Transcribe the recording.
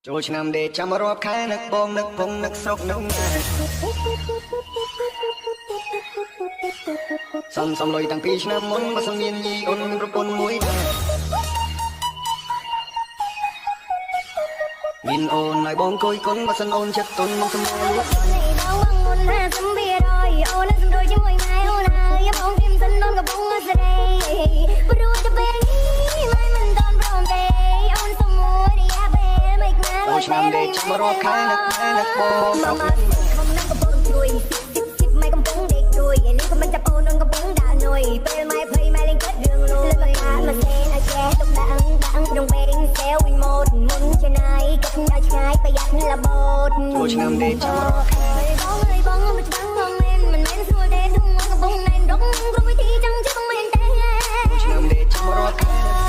ចូលឆ្នាំដេកចាំរាប់ខែនឹកបងនឹកពងនឹកស្រុកនឹកញ៉ែសំលុយតាំងពីឆ្នាំមុនបើសិនមានញីអូនមានប្រពន្ធមួយដែរមានអូនឲ្យបងគួយគុណបើសិនអូនចិត្តទុនមកសម្រួលលួចបងមុនណាសំវារយអូនសំរួយជាមួយម៉ែអូនហើយបងគឹមសិនអូនកំពុងស្រីព្រោះតែពេលនេះម៉ែមិនតន់ព្រមទេអូនសំមួយរយៈពេលមិនណាអូនឆ្នាំដេកចាំរាប់ខែនឹកម៉ែនឹកបងមកមកកំណំកំពុងជួយស៊ីម៉ែកំពុងដេកជួយនេះក៏មិនចាប់អូនកំពុងដើរនុយពេលម៉ែភ័យម៉ែលេងគិតរឿងលួចលើកាមកសេណាចេះទុកដាក់ក្នុងពេលរៀងសេវវិញម៉ូតមុនជាណាយគិតដល់ឆ្ងាយប្រយ័ត្នលបូតចូលឆ្នាំដេកចាំរាប់ខែបងអើយបងមិនច្បាំងបងមិនមែនស្រួលទេធំកំពុងណែនដងព្រមវិធីចឹងជិះមិនមែនទេចូលឆ្នាំដេកចាំរាប់ខែ